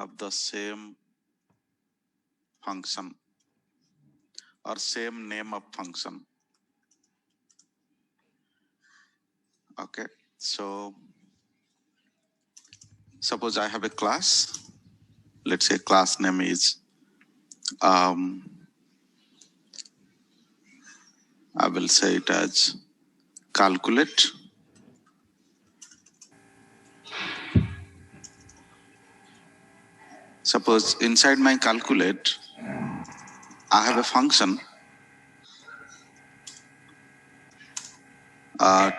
of the same function or same name of function. Okay, so suppose I have a class. Let's say class name is I will say it as calculate. Suppose inside my calculate, I have a function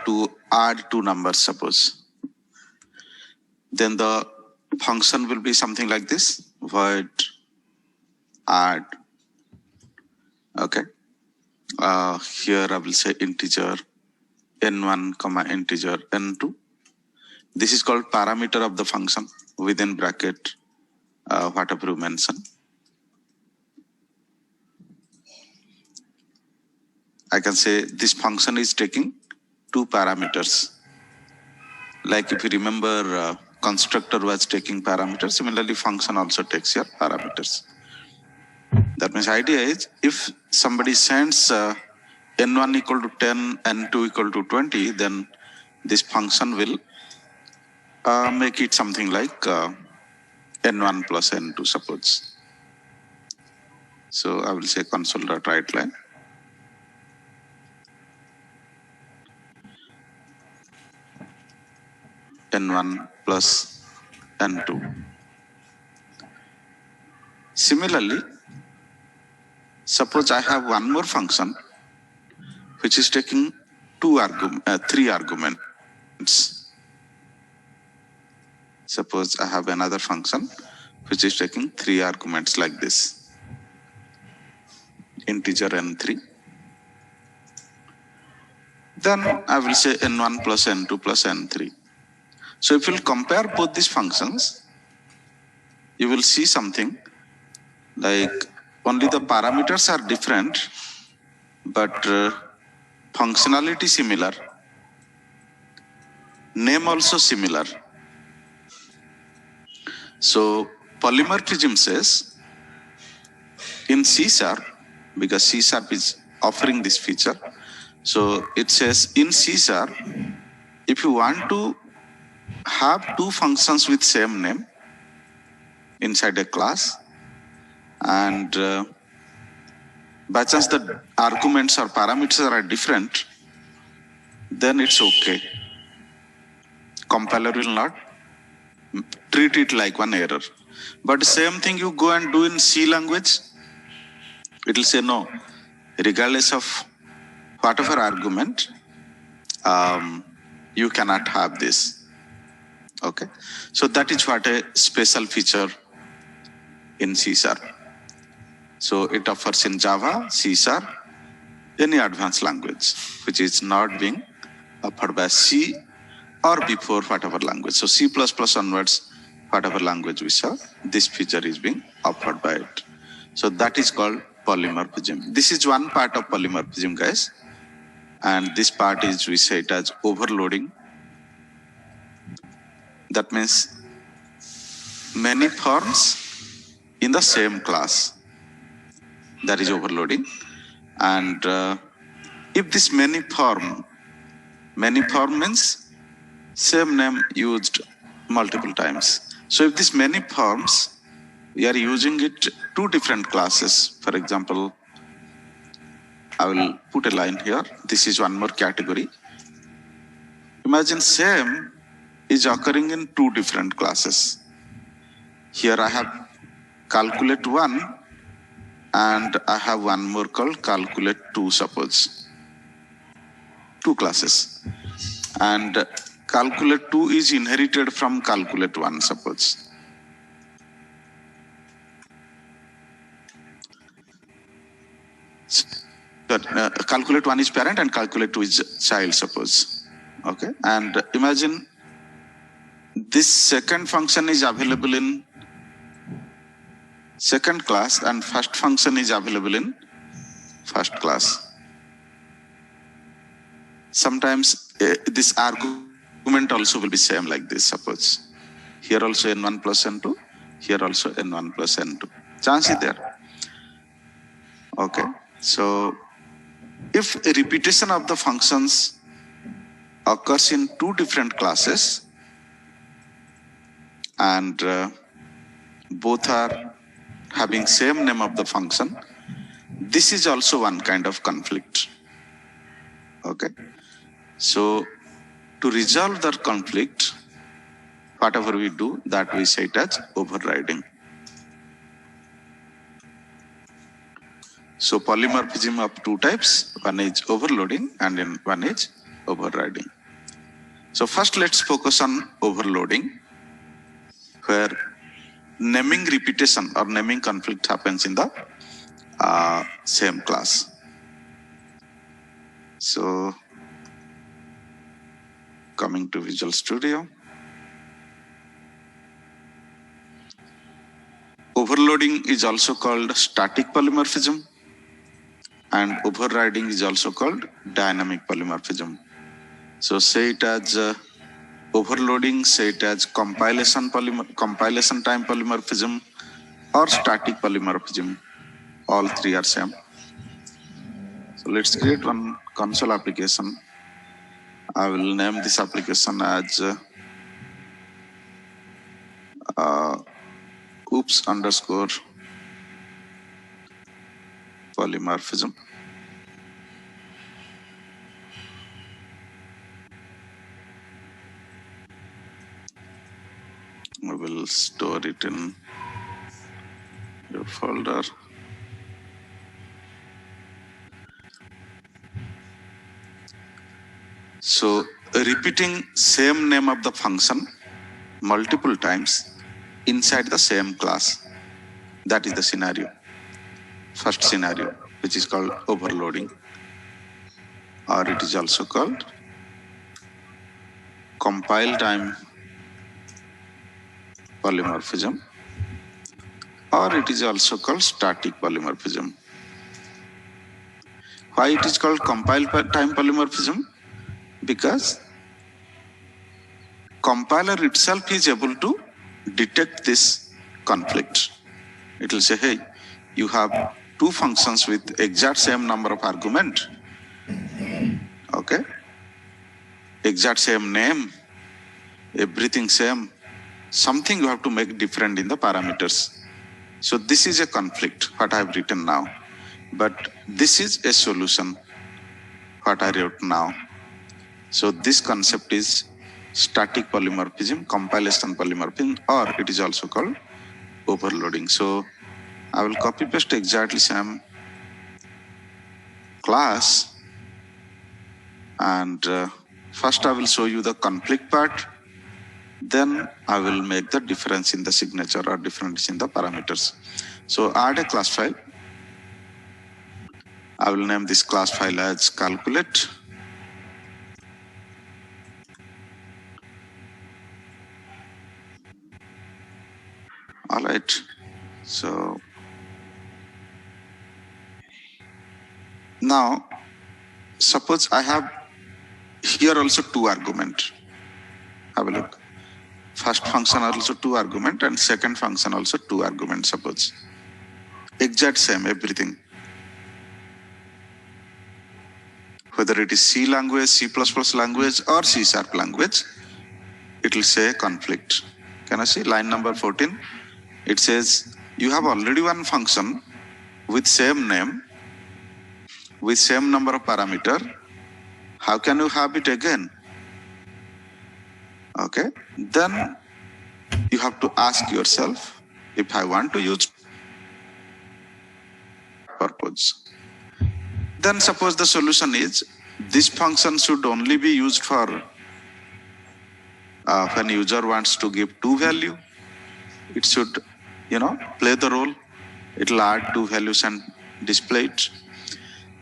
to add two numbers, suppose. Then the function will be something like this, void add. Okay. Here I will say integer n1 comma integer n2. This is called parameter of the function within bracket, whatever you mention. I can say this function is taking two parameters. Like if you remember, constructor was taking parameters. Similarly, function also takes your parameters. That means idea is if somebody sends n1 equal to 10, n2 equal to 20, then this function will make it something like n1 plus n2, suppose. So I will say console.writeLine. n1 plus n2. Similarly, suppose I have one more function which is taking three arguments. Suppose I have another function which is taking three arguments like this. Integer n3. Then I will say n1 plus n2 plus n3. So if you compare both these functions, you will see something like only the parameters are different, but functionality similar, name also similar. So polymorphism says in C#, because C# is offering this feature, so it says in C#, if you want to have two functions with same name inside a class, and by chance the arguments or parameters are different, then it's okay. Compiler will not treat it like one error. But same thing you go and do in C language, it will say no, regardless of whatever argument, you cannot have this. Okay, so that is what a special feature in C#. So it offers in Java, C#, any advanced language which is not being offered by C or before whatever language. So C++ onwards, whatever language we saw, this feature is being offered by it. So that is called polymorphism. This is one part of polymorphism, guys. And this part is, we say it as overloading. That means many forms in the same class. That is overloading. And if this many form means same name used multiple times. So if this many forms, we are using it two different classes. For example, I will put a line here. This is one more category. Imagine same is occurring in two different classes. Here I have calculate 1 and I have one more called calculate 2, suppose. Two classes. And calculate 2 is inherited from calculate 1, suppose. Calculate 1 is parent and calculate 2 is child, suppose. Okay, and imagine this second function is available in second class and first function is available in first class. Sometimes this argument also will be same like this, suppose. Here also n1 plus n2, here also n1 plus n2. Chance is there. Okay, so if a repetition of the functions occurs in two different classes and both are having same name of the function, this is also one kind of conflict. Okay, so to resolve that conflict, whatever we do, that we say it as overriding. So polymorphism of two types, one is overloading and then one is overriding. So first let's focus on overloading, where naming repetition or naming conflict happens in the same class. So coming to Visual Studio, overloading is also called static polymorphism and overriding is also called dynamic polymorphism. So say it as overloading, say it as compilation time polymorphism or static polymorphism. All three are same. So let's create one console application. I will name this application as oops underscore polymorphism. I will store it in your folder. So repeating same name of the function multiple times inside the same class, that is the scenario. First scenario, which is called overloading, or it is also called compile time polymorphism, or it is also called static polymorphism. Why it is called compile time polymorphism? Because compiler itself is able to detect this conflict. It will say, hey, you have two functions with exact same number of argument, okay, exact same name, everything same, something you have to make different in the parameters. So this is a conflict, what I have written now, but this is a solution, what I wrote now. So this concept is static polymorphism, compilation polymorphism, or it is also called overloading. So I will copy paste exactly same class, and first I will show you the conflict part, then I will make the difference in the signature or difference in the parameters. So add a class file. I will name this class file as calculate. All right, so now suppose I have here also two argument. Have a look. First function also two argument and second function also two argument, suppose. Exact same everything. Whether it is C language, C++ language or C# language, it will say conflict. Can I see line number 14? It says you have already one function with same name, with same number of parameter. How can you have it again? Okay, then you have to ask yourself, if I want to use purpose, then suppose the solution is this function should only be used for when user wants to give two value. It should, play the role. It will add two values and display it.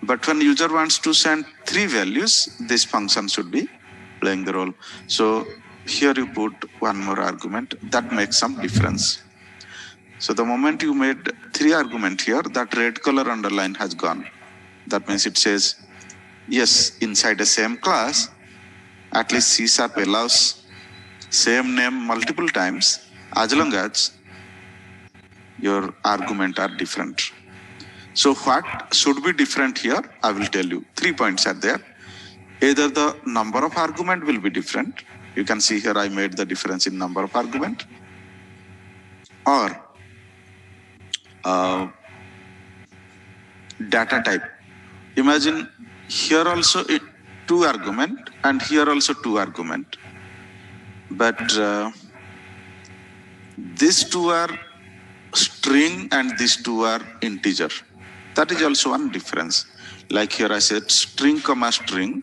But when user wants to send three values, this function should be playing the role. So here you put one more argument, that makes some difference. So the moment you made three argument here, that red color underline has gone. That means it says, yes, inside the same class, at least C# allows same name multiple times, as long as your argument are different. So what should be different here? I will tell you. 3 points are there. Either the number of argument will be different. You can see here I made the difference in number of argument, or data type. Imagine here also 2 argument and here also 2 argument, but these 2 are string and these 2 are integer. That is also one difference. Like here I said string comma string.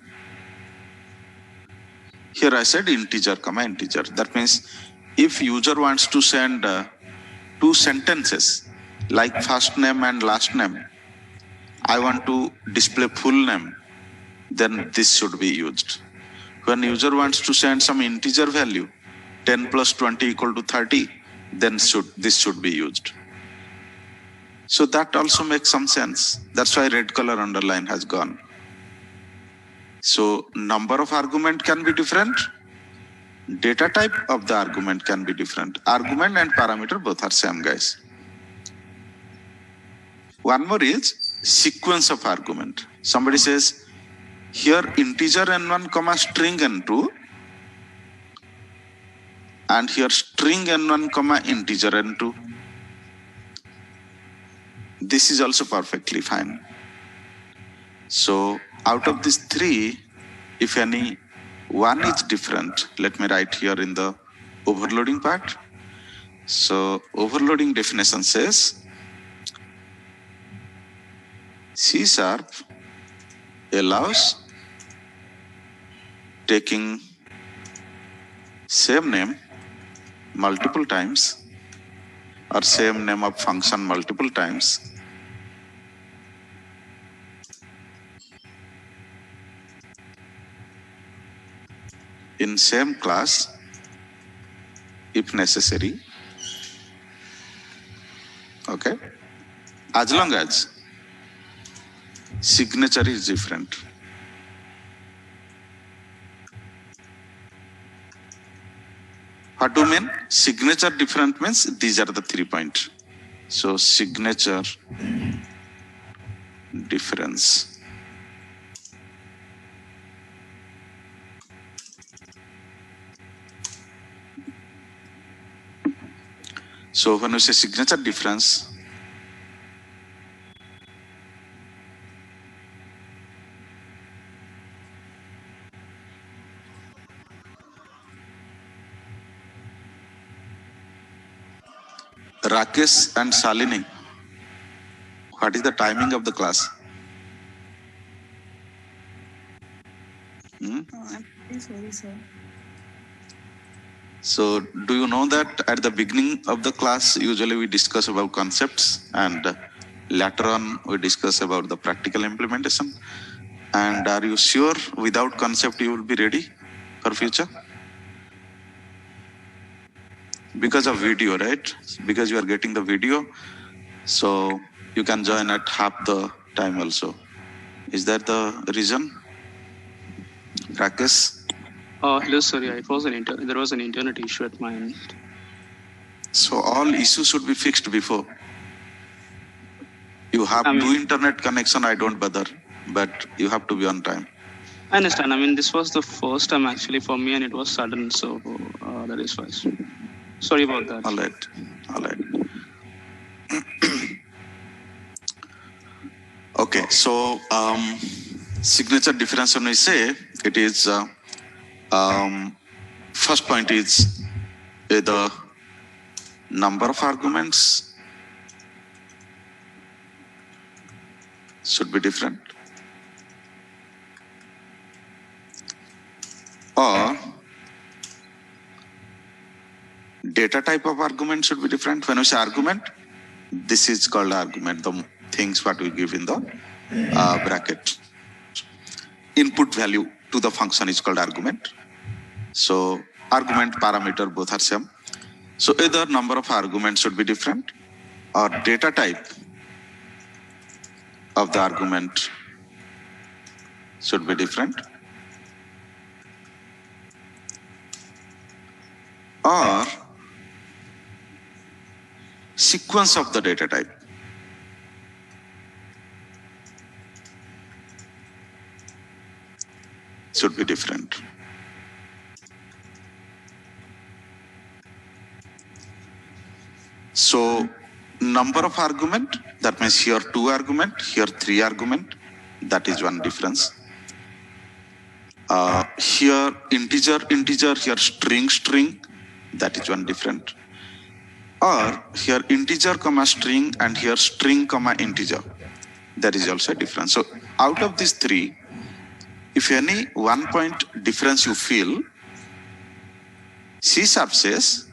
Here I said integer comma integer. That means if user wants to send 2 sentences like first name and last name, I want to display full name, then this should be used. When user wants to send some integer value, 10 plus 20 equal to 30, then this should be used. So that also makes some sense. That's why red color underline has gone. So number of argument can be different. Data type of the argument can be different. Argument and parameter both are same, guys. One more is sequence of argument. Somebody says here integer n1 comma string n2, and here string n1 comma integer n2. This is also perfectly fine. So out of these 3, if any one is different, let me write here in the overloading part. So overloading definition says C# allows taking same name multiple times or same name of function multiple times in same class if necessary. Okay, as long as signature is different. What do you mean? Signature different means these are the 3 points. So signature difference. So when you say signature difference, Rakesh and Shalini, what is the timing of the class? I'm sorry, sir. So do you know that at the beginning of the class, usually we discuss about concepts, and later on we discuss about the practical implementation. And are you sure without concept you will be ready for future? Because of video, right? Because you are getting the video, so you can join at half the time also. Is that the reason, Rakesh? Hello, sir. Yeah, there was an internet issue at my end. So all issues should be fixed before. You have two internet connection, I don't bother, but you have to be on time. I understand. I mean, this was the first time actually for me, and it was sudden, so that is why. Sorry about that. All right. Okay, so signature difference when we say it is first point is the number of arguments should be different, or data type of argument should be different. When we say argument, this is called argument, the things what we give in the bracket. Input value to the function is called argument. So argument, parameter, both are same. So either number of arguments should be different, or data type of the argument should be different, or sequence of the data type. Should be different. So number of argument, that means here 2 argument, here 3 argument, that is one difference. Here integer, here string, that is one different. Or here integer comma string and here string comma integer, that is also a difference. So out of these 3, if any 1 point difference you feel, C# says,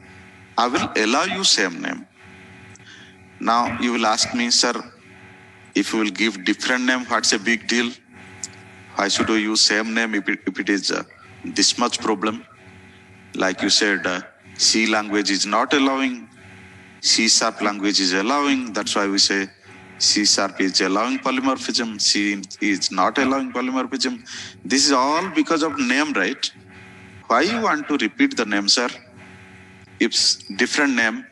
I will allow you same name. Now you will ask me, sir, if you will give different name, what's a big deal? Why should you use same name if it is this much problem? Like you said, C language is not allowing, C# language is allowing. That's why we say C# is allowing polymorphism, C is not allowing polymorphism. This is all because of name, right? Why you want to repeat the name, sir? If different name,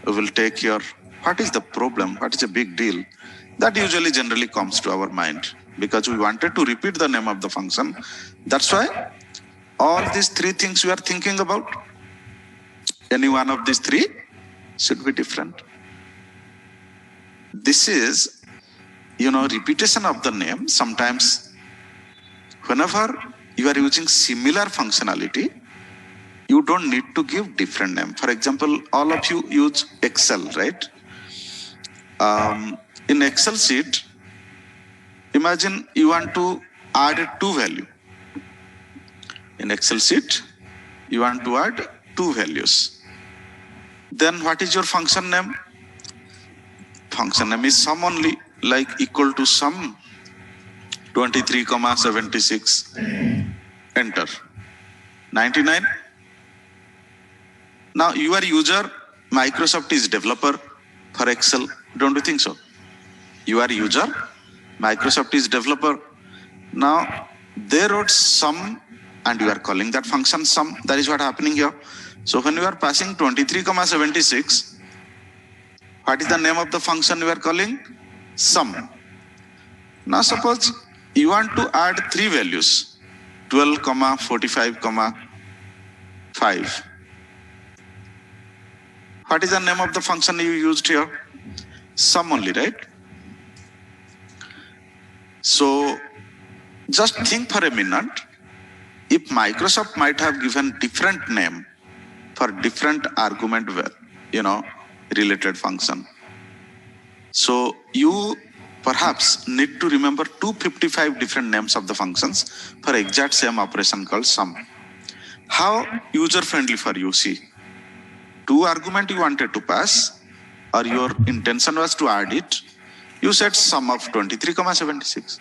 we will take your, what is the problem? What is a big deal? That usually generally comes to our mind because we wanted to repeat the name of the function. That's why all these 3 things we are thinking about, any one of these 3 should be different. This is, repetition of the name. Sometimes whenever you are using similar functionality, you don't need to give different name. For example, all of you use Excel, right? In Excel sheet, imagine you want to add 2 value. In Excel sheet, you want to add 2 values. Then what is your function name? Function name is sum only, like equal to sum 23,76, enter, 99. Now your user, Microsoft is developer for Excel, don't you think so? You are user, Microsoft is developer. Now they wrote sum and you are calling that function sum. That is what happening here. So when you are passing 23,76, what is the name of the function you are calling? Sum. Now suppose you want to add 3 values, 12, 45, 5. What is the name of the function you used here? Sum only, right? So just think for a minute, if Microsoft might have given different name for different argument, related function. So you perhaps need to remember 255 different names of the functions for exact same operation called sum. How user friendly for you? See, 2 argument you wanted to pass, or your intention was to add it. You said sum of 23,76.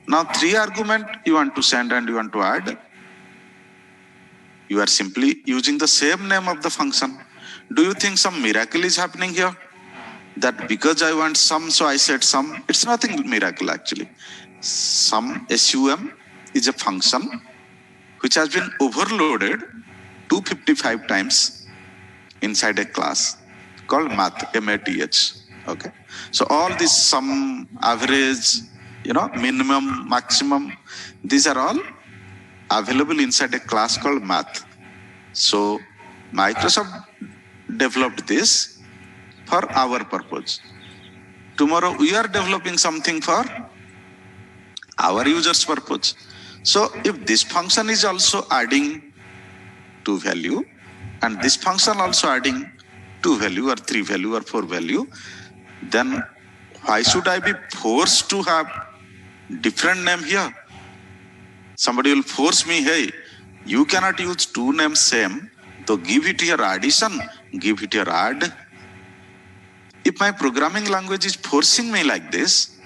Now 3 argument you want to send and you want to add. You are simply using the same name of the function. Do you think some miracle is happening here? That because I want sum, so I said sum. It's nothing miracle actually. Sum, SUM, is a function which has been overloaded 255 times inside a class called math, M-A-T-H. Okay. So all this sum, average, minimum, maximum, these are all available inside a class called math. So Microsoft developed this for our purpose. Tomorrow we are developing something for our users' purpose. So if this function is also adding 2 value and this function also adding 2 value or 3 value or 4 value, then why should I be forced to have different name here? Somebody will force me, hey, you cannot use 2 names same, so give it your addition, give it your add. If my programming language is forcing me like this,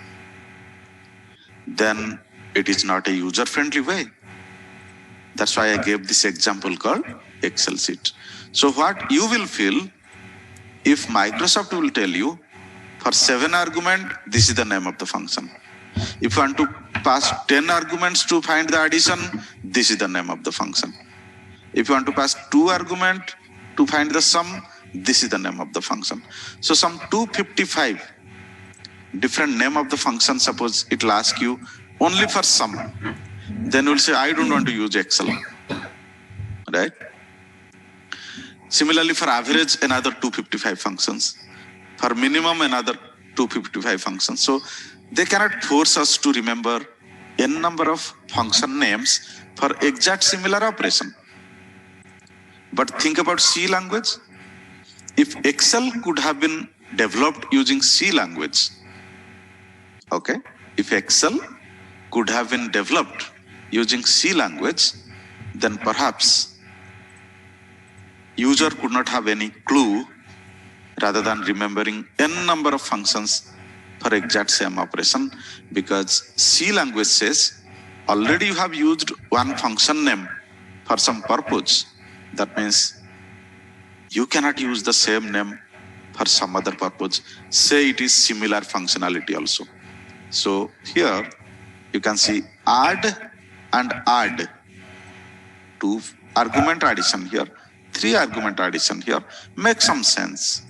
then it is not a user-friendly way. That's why I gave this example called Excel sheet. So what you will feel if Microsoft will tell you, for 7 argument, this is the name of the function. If you want to pass 10 arguments to find the addition, this is the name of the function. If you want to pass 2 arguments to find the sum, This is the name of the function. So some 255 different name of the function, suppose it will ask you only for sum. Then we'll say, I don't want to use Excel, right? Similarly, for average, another 255 functions. For minimum, another 255 functions. So they cannot force us to remember n number of function names for exact similar operation. But think about C language. If Excel could have been developed using C language, okay, if Excel could have been developed using C language, then perhaps user could not have any clue rather than remembering n number of functions for exact same operation, because C language says already you have used one function name for some purpose. That means you cannot use the same name for some other purpose. Say it is similar functionality also. So here you can see add and add, 2 argument addition here, 3 argument addition here, make some sense.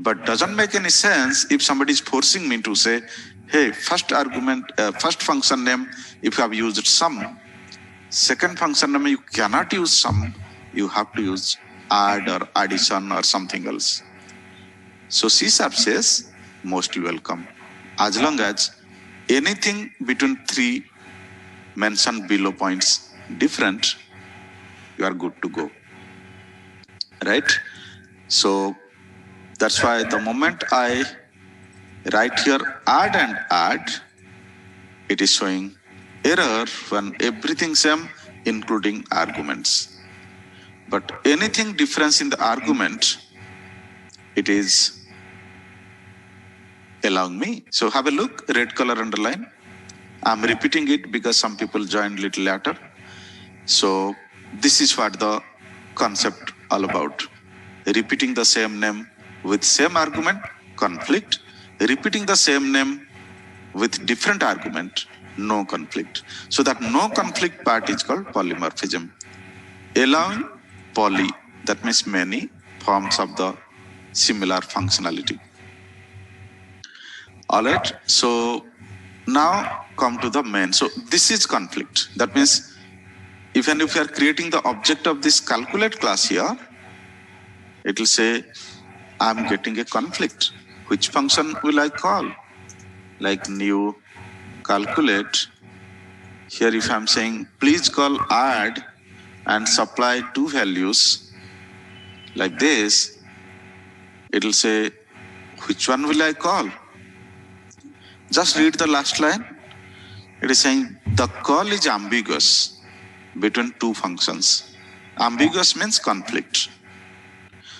But doesn't make any sense if somebody is forcing me to say, hey, first function name, if you have used sum, second function name, you cannot use sum, you have to use add or addition or something else. So C# says, most welcome. As long as anything between 3 mentioned below points different, you are good to go, right? So that's why the moment I write here add and add, it is showing error when everything same, including arguments. But anything difference in the argument, it is allowing me. So have a look, red color underline. I'm repeating it because some people joined little later. So this is what the concept all about. Repeating the same name with same argument, conflict. Repeating the same name with different argument, no conflict. So that no conflict part is called polymorphism. Allowing poly, that means many forms of the similar functionality. All right, so now come to the main. So this is conflict. That means even if you are creating the object of this calculate class here, it will say, I'm getting a conflict. Which function will I call? Like new calculate. Here if I'm saying, please call add and supply 2 values like this, it will say, which one will I call? Just read the last line. It is saying the call is ambiguous between 2 functions. Ambiguous means conflict.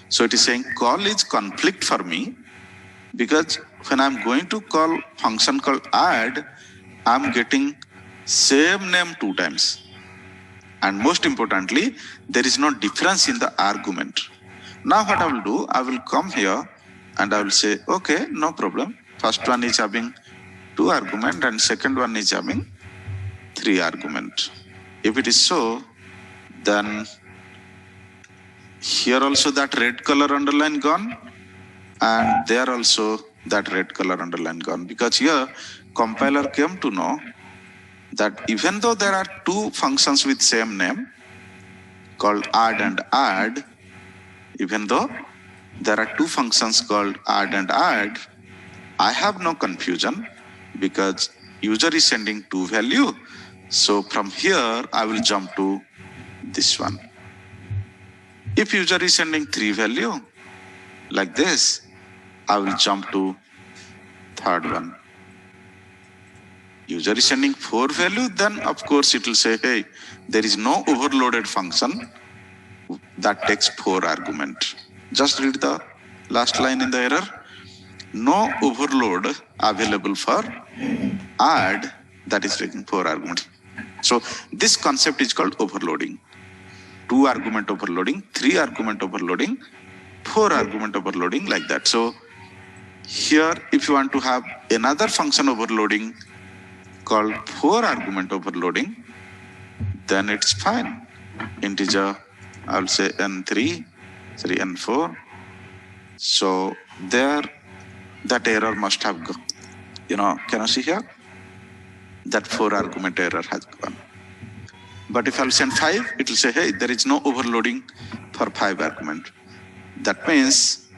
So it is saying call is conflict for me, because when I'm going to call function called add, I'm getting same name 2 times. And most importantly, there is no difference in the argument. Now what I will do, I will come here and I will say, okay, no problem. First one is having 2 argument and second one is having 3 argument. If it is so, then here also that red color underline gone, and there also that red color underline gone, because here compiler came to know that even though there are 2 functions with same name called add and add, even though there are 2 functions called add and add, I have no confusion because user is sending 2 value. So from here, I will jump to this one. If user is sending 3 value like this, I will jump to third one. User is sending 4 value, then of course it will say, hey, there is no overloaded function that takes 4 argument. Just read the last line in the error. No overload available for add that is taking 4 arguments. So this concept is called overloading. 2 argument overloading, 3 argument overloading, 4 argument overloading, like that. So here, if you want to have another function overloading called 4 argument overloading, then it's fine. Integer, I'll say n3, 3 n4, So there, that error must have gone. Can you see here? That 4 argument error has gone. But if I'll send 5, it will say, hey, there is no overloading for 5 argument. That means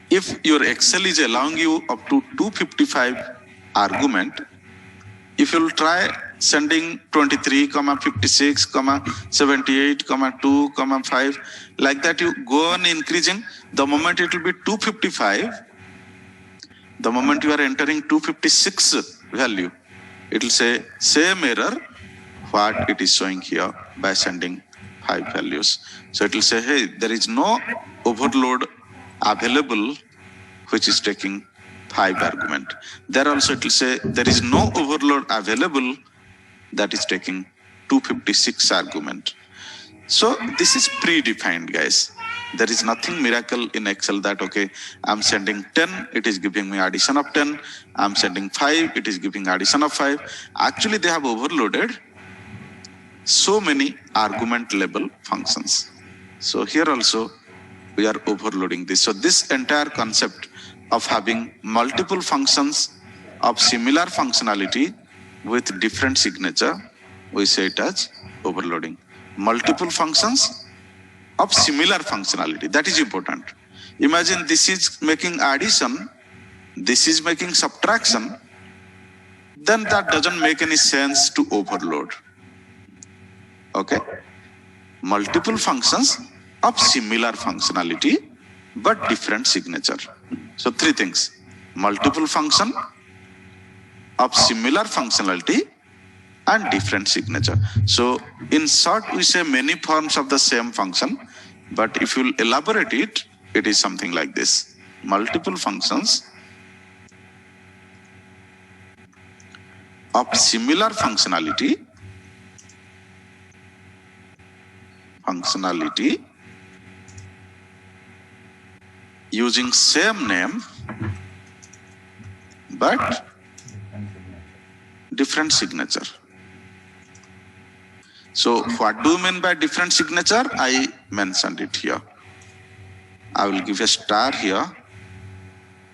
if your Excel is allowing you up to 255 argument, if you will try sending 23, 56, 78, 2, 5, like that you go on increasing, the moment it will be 255, the moment you are entering 256 value, it will say same error what it is showing here by sending 5 values. So it will say, hey, there is no overload available which is taking 5 argument. There also it will say there is no overload available that is taking 256 argument. So this is predefined, guys. There is nothing miracle in Excel that, okay, I'm sending 10, it is giving me addition of 10. I'm sending 5, it is giving addition of 5. Actually, they have overloaded so many argument level functions. So here also we are overloading this. So this entire concept of having multiple functions of similar functionality with different signature, we say it as overloading. Multiple functions of similar functionality, that is important. Imagine this is making addition, this is making subtraction, then that doesn't make any sense to overload. Okay, multiple functions of similar functionality but different signature. So 3 things: multiple function of similar functionality and different signature. So in short, we say many forms of the same function, but if you elaborate it, it is something like this: multiple functions of similar functionality using same name but different signature. So what do you mean by different signature? I mentioned it here. I will give a star here,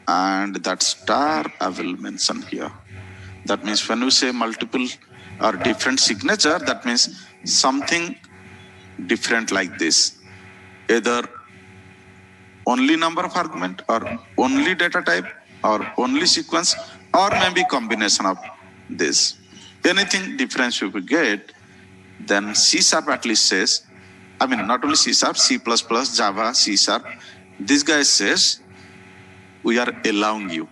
and that star I will mention here. That means when you say multiple or different signature, that means something different like this: either only number of argument, or only data type, or only sequence, or maybe combination of this. Anything difference you could get, then C# at least says, I mean not only C#, C++, Java, C#, this guy says we are allowing you.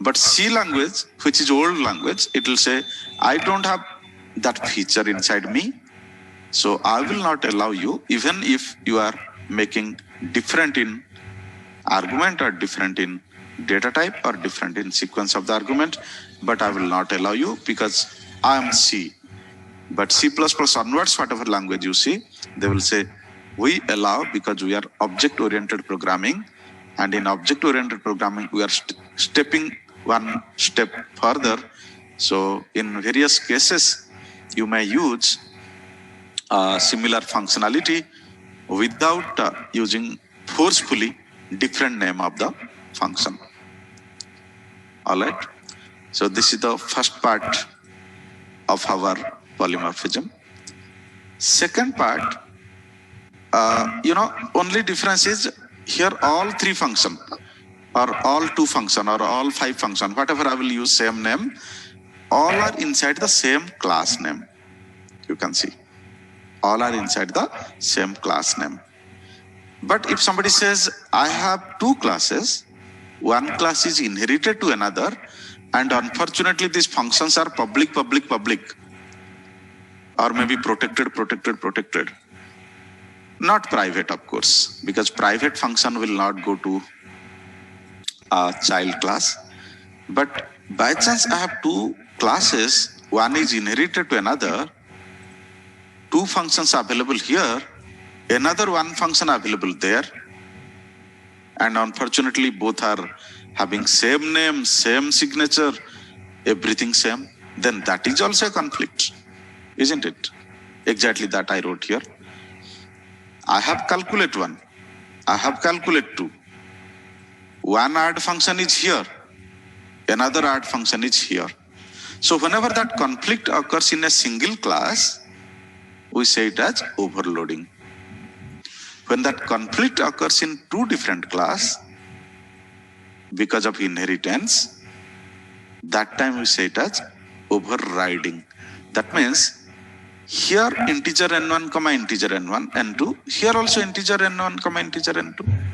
But C language, which is old language, it will say, I don't have that feature inside me, so I will not allow you, even if you are making different in argument or different in data type or different in sequence of the argument, but I will not allow you because I am C. But C++ onwards, whatever language you see, they will say, we allow because we are object-oriented programming, and in object-oriented programming, we are stepping one step further. So in various cases, you may use similar functionality without using forcefully different name of the function. All right. So this is the first part of our polymorphism. Second part, only difference is here all 3 function, or all 2 function, or all 5 function, whatever I will use same name, all are inside the same class name. You can see all are inside the same class name. But if somebody says, I have 2 classes, one class is inherited to another, and unfortunately these functions are public, or maybe protected. Not private, of course, because private function will not go to a child class. But by chance I have 2 classes, one is inherited to another, 2 functions available here, another 1 function available there, and unfortunately both are having same name, same signature, everything same, then that is also a conflict, isn't it? Exactly that I wrote here. I have calculate 1, I have calculate 2, one add function is here, another add function is here. So whenever that conflict occurs in a single class, we say it as overloading. When that conflict occurs in two different classes because of inheritance, that time we say it as overriding. That means here integer n1 comma integer n1 n2, here also integer n1 comma integer n2.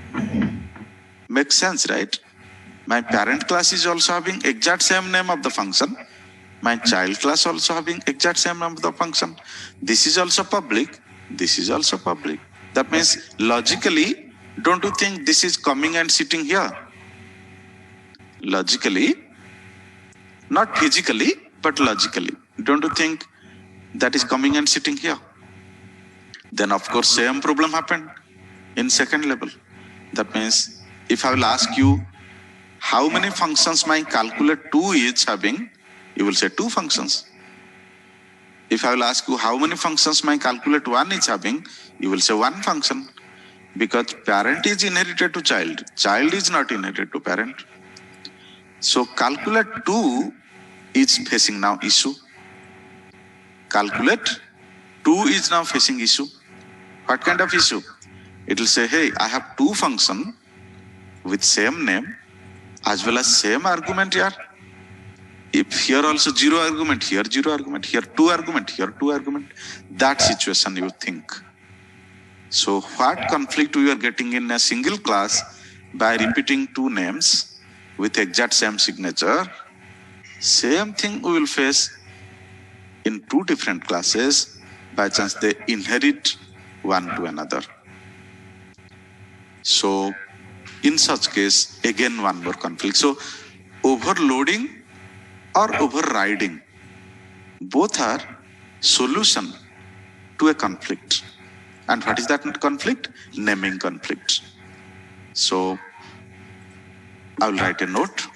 Makes sense, right? My parent class is also having exact same name of the function. My child class also having exact same name of the function. This is also public. This is also public. That means logically, don't you think this is coming and sitting here? Logically, not physically, but logically. Don't you think that is coming and sitting here? Then of course same problem happened in second level. That means if I will ask you how many functions my calculate 2 is having, you will say 2 functions. If I will ask you how many functions my calculate 1 is having, you will say 1 function. Because parent is inherited to child. Child is not inherited to parent. So calculate 2 is facing now issue. Calculate 2 is now facing issue. What kind of issue? It will say, hey, I have 2 functions with same name as well as same argument here. If here also 0 argument, here 0 argument, here 2 argument, here 2 argument, that situation you think. So what conflict we are getting in a single class by repeating 2 names with exact same signature, same thing we will face in 2 different classes by chance they inherit one to another. So in such case, again one more conflict. So overloading or overriding, both are solution to a conflict. And what is that conflict? Naming conflict. So I will write a note.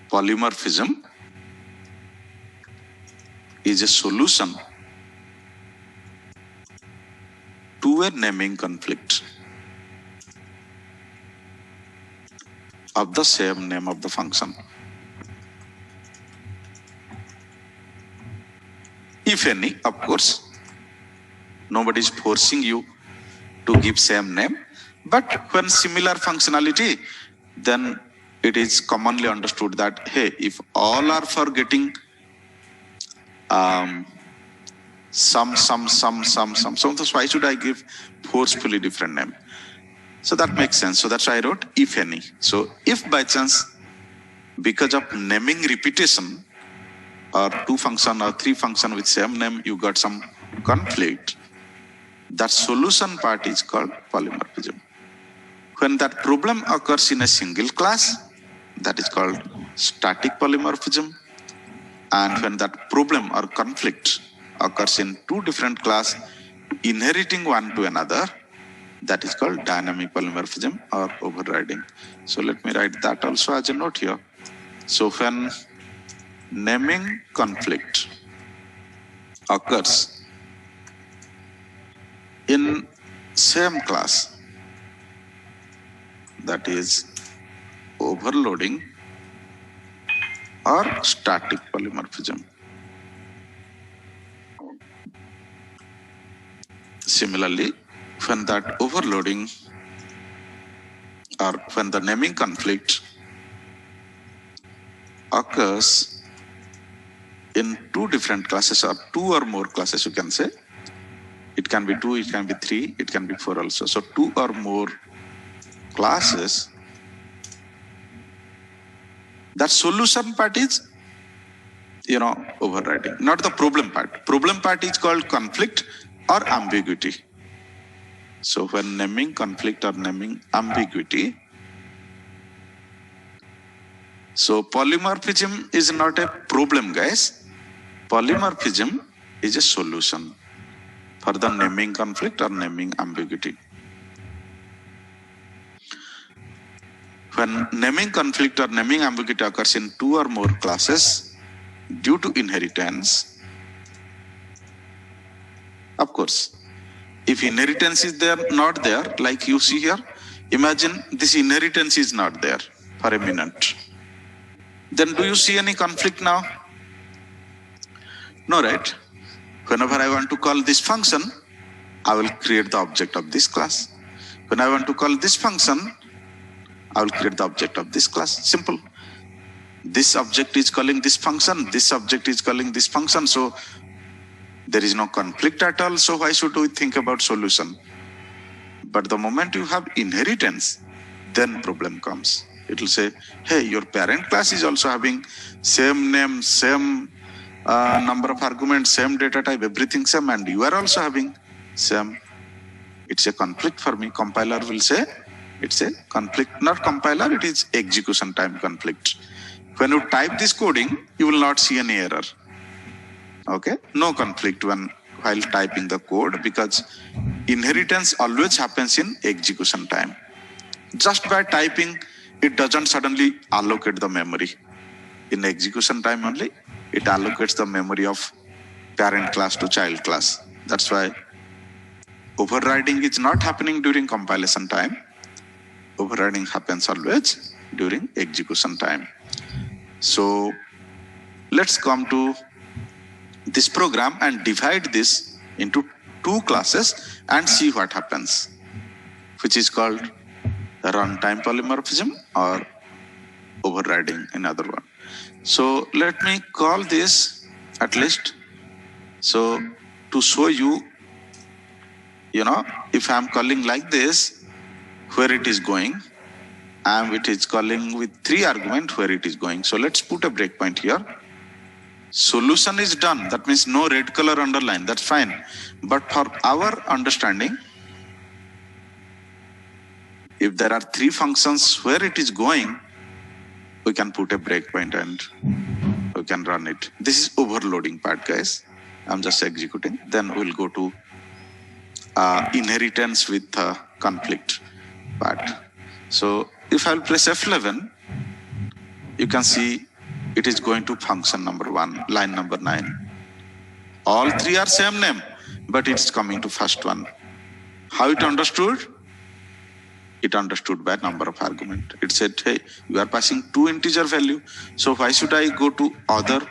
Polymorphism is a solution to a naming conflict of the same name of the function. If any, of course, nobody is forcing you to give same name, but when similar functionality, then it is commonly understood that, hey, if all are for getting some, so why should I give forcefully different name? So that makes sense. So that's why I wrote if any. So if by chance, because of naming repetition, or 2 function or 3 function with same name, you got some conflict, that solution part is called polymorphism. When that problem occurs in a single class, that is called static polymorphism. And when that problem or conflict occurs in 2 different classes, inheriting one to another, that is called dynamic polymorphism or overriding. So let me write that also as a note here. So when naming conflict occurs in same class, that is overloading or static polymorphism. Similarly, when that overloading or when the naming conflict occurs in 2 different classes or 2 or more classes, you can say. It can be 2, it can be 3, it can be 4 also. So 2 or more classes, that solution part is, overriding, not the problem part. Problem part is called conflict or ambiguity. So when naming conflict or naming ambiguity, so polymorphism is not a problem, guys. Polymorphism is a solution for the naming conflict or naming ambiguity. When naming conflict or naming ambiguity occurs in 2 or more classes due to inheritance, of course, If inheritance is there, not there, like you see here, imagine this inheritance is not there for a minute. Then do you see any conflict now? No, right? Whenever I want to call this function, I will create the object of this class. When I want to call this function, I will create the object of this class. Simple. This object is calling this function, this object is calling this function, so there is no conflict at all. So why should we think about solution? But the moment you have inheritance, then problem comes. It will say, hey, your parent class is also having same name, same number of arguments, same data type, everything same, and you are also having same. It's a conflict for me. Compiler will say it's a conflict. Not compiler, it is execution time conflict. When you type this coding, you will not see any error. Okay, no conflict while typing the code, because inheritance always happens in execution time. Just by typing, it doesn't suddenly allocate the memory. In execution time only, it allocates the memory of parent class to child class. That's why overriding is not happening during compilation time. Overriding happens always during execution time. So let's come to this program and divide this into two classes and see what happens, which is called runtime polymorphism or overriding, another one. So let me call this at least. So to show you, if I'm calling like this, where it is going, and it is calling with 3 arguments where it is going. So let's put a breakpoint here. Solution is done. That means no red color underline. That's fine. But for our understanding, if there are 3 functions where it is going, we can put a breakpoint and we can run it. This is overloading part, guys. I'm just executing. Then we'll go to inheritance with conflict part. So if I'll press F11, you can see it is going to function number 1, line number 9. All 3 are same name, but it's coming to first one. How it understood? It understood by number of argument. It said, hey, you are passing 2 integer value, so why should I go to other?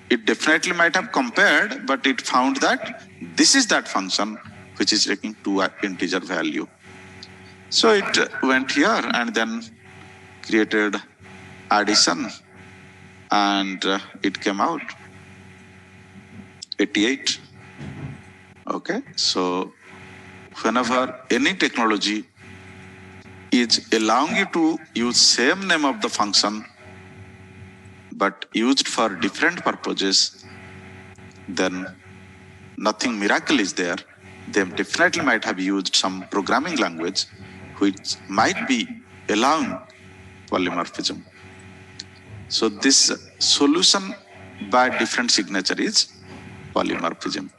It definitely might have compared, but it found that this is that function which is taking 2 integer value. So it went here and then created addition, and it came out 88. Okay, so whenever any technology is allowing you to use same name of the function but used for different purposes, then nothing miracle is there. They definitely might have used some programming language which might be allowing polymorphism. So this solution by different signature is polymorphism.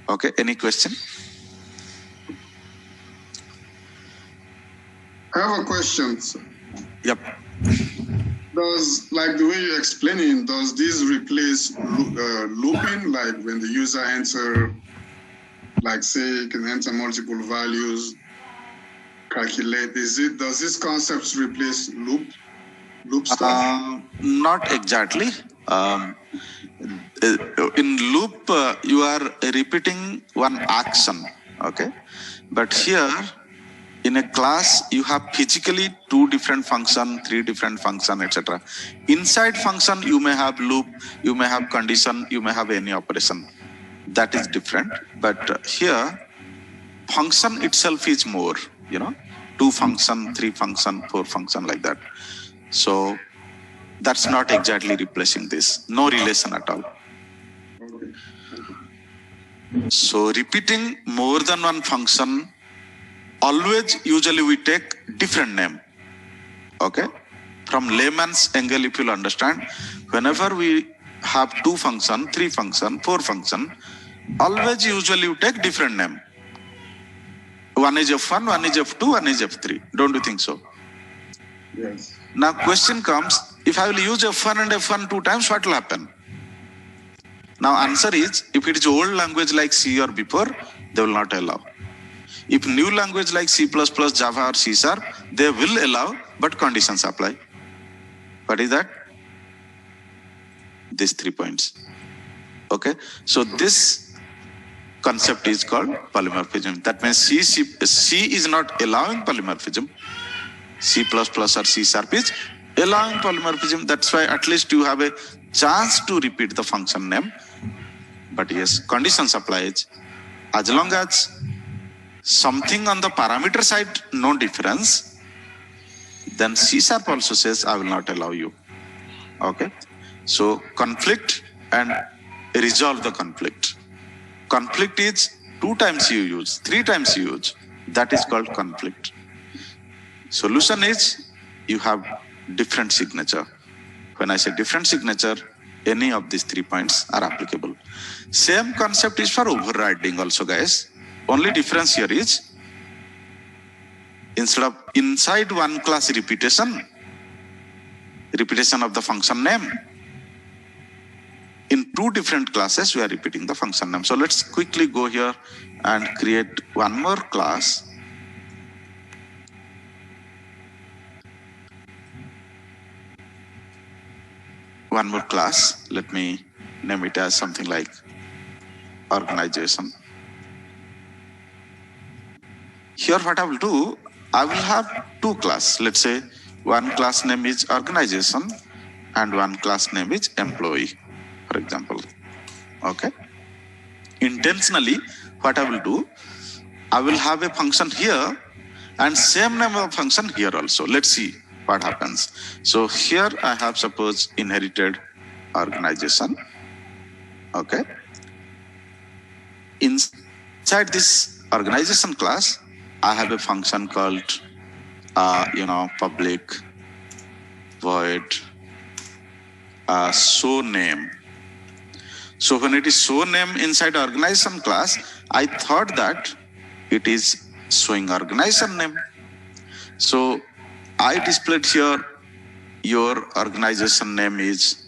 Okay, any question? I have a question. Yep. Does, like the way you're explaining, does this replace looping? Like when the user enter, like say you can enter multiple values, calculate, does this concept replace loop stuff? Not exactly. In loop, you are repeating one action, okay? But here, in a class, you have physically 2 different function, 3 different function, etc. Inside function, you may have loop, you may have condition, you may have any operation. That is different. But here, function itself is more, 2 function, 3 function, 4 function, like that. So that's not exactly replacing this. No relation at all. So repeating more than one function, always usually we take different name. Okay? From layman's angle, if you'll understand, whenever we have 2 function, 3 function, 4 function, always usually you take different name. One is F1, one is F2, one is F3. Don't you think so? Yes. Now question comes, if I will use F1 and F1 2 times, what will happen? Now answer is, if it is old language like C or before, they will not allow. If new language like C++, Java or C#, they will allow, but conditions apply. What is that? These 3 points. Okay, so this concept is called polymorphism. That means C is not allowing polymorphism. C++ or C# is allowing polymorphism. That's why at least you have a chance to repeat the function name. But yes, conditions applies. As long as something on the parameter side, no difference, then C# also says, I will not allow you. Okay, so conflict and resolve the conflict. Conflict is 2 times you use, 3 times you use. That is called conflict. Solution is you have different signature. When I say different signature, any of these 3 points are applicable. Same concept is for overriding also, guys. Only difference here is instead of inside one class repetition of the function name, in 2 different classes we are repeating the function name. So let's quickly go here and create one more class. One more class. Let me name it as something like organization. Here what I will do, I will have 2 classes. Let's say one class name is organization and one class name is employee, for example. Okay. Intentionally, what I will do, I will have a function here and same name of function here also. Let's see what happens. So here I have suppose inherited organization. Okay. Inside this organization class, I have a function called, public void show name. So when it is show name inside organization class, I thought that it is showing organization name. So I displayed here your organization name is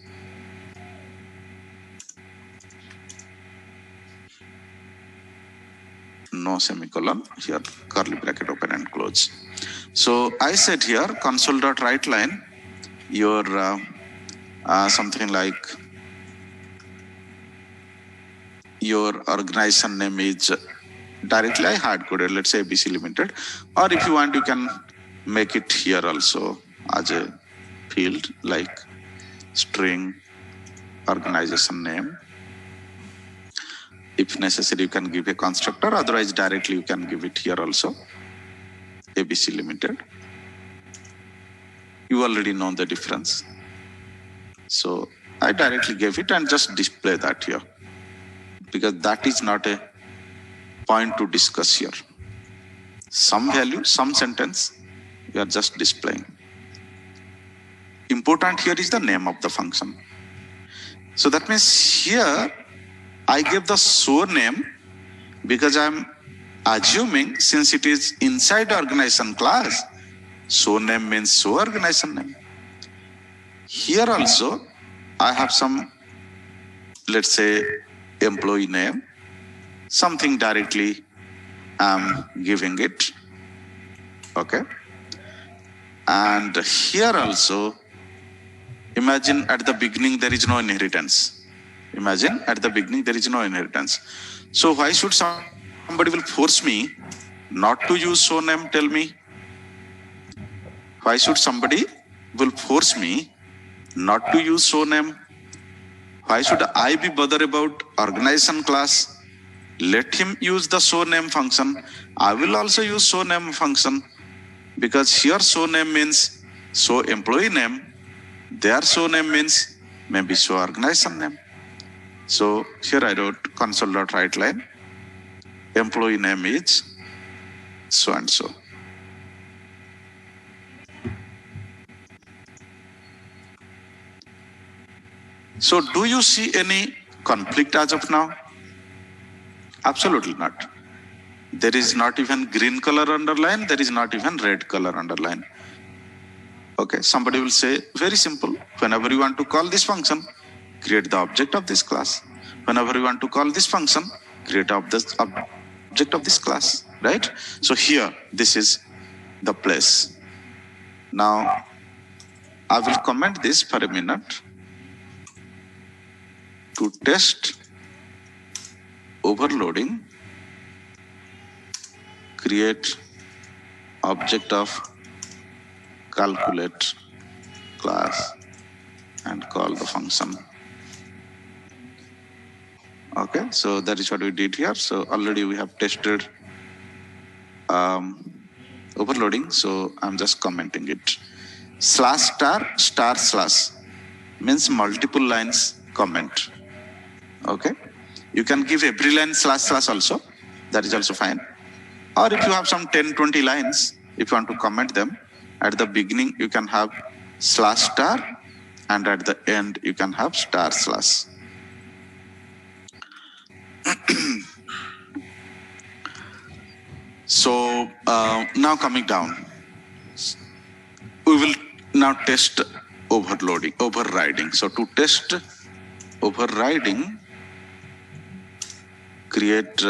no semicolon, here curly bracket open and close. So I said here console.writeLine your something like your organization name is directly I hard coded, let's say ABC Limited, or if you want you can make it here also as a field like string organization name. If necessary, you can give a constructor, otherwise directly you can give it here also, ABC Limited. You already know the difference. So I directly gave it and just display that here, because that is not a point to discuss here. Some value, some sentence, you are just displaying. Important here is the name of the function. So that means here I gave the show name because I'm assuming since it is inside organization class, show name means show organization name. Here also I have some, let's say employee name, something directly I'm giving it. Okay. And here also, imagine at the beginning there is no inheritance. Imagine at the beginning there is no inheritance. So why should somebody will force me not to use show name? Tell me. Why should somebody will force me not to use show name? Why should I be bothered about organization class? Let him use the show name function. I will also use show name function, because here show name means show employee name. Their show name means maybe show organization name. So here I wrote console.writeLine. Employee name is so and so. So do you see any conflict as of now? Absolutely not. There is not even green color underline. There is not even red color underline. Okay, somebody will say, very simple. Whenever you want to call this function, create the object of this class. Whenever you want to call this function, create the object of this class, right? So here, this is the place. Now, I will comment this for a minute. To test overloading, create object of calculate class and call the function. Okay, so that is what we did here. So already we have tested overloading. So I'm just commenting it. Slash star star slash means multiple lines comment. Okay, you can give every line slash slash also. That is also fine. Or if you have some 10-20 lines, if you want to comment them, at the beginning you can have slash star, and at the end you can have star slash. So now coming down, we will now test overriding. So to test overriding, create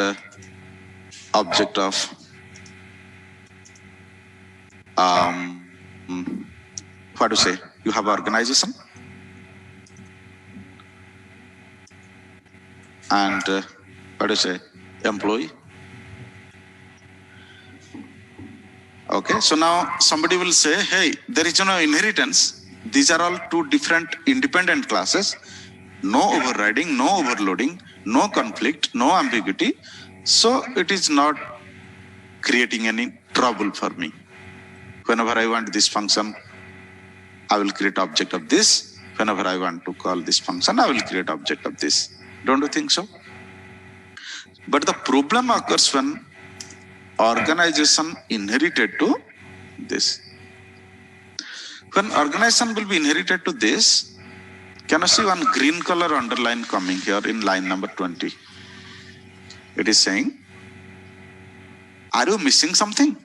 object of what to say? You have organization and what to say? Employee. Okay, so now somebody will say, hey, there is no inheritance. These are all two different independent classes. No overriding, no overloading, no conflict, no ambiguity. So it is not creating any trouble for me. Whenever I want this function, I will create object of this. Whenever I want to call this function, I will create object of this. Don't you think so? But the problem occurs when organization inherited to this. When organization will be inherited to this, can you see one green color underline coming here in line number 20? It is saying, are you missing something?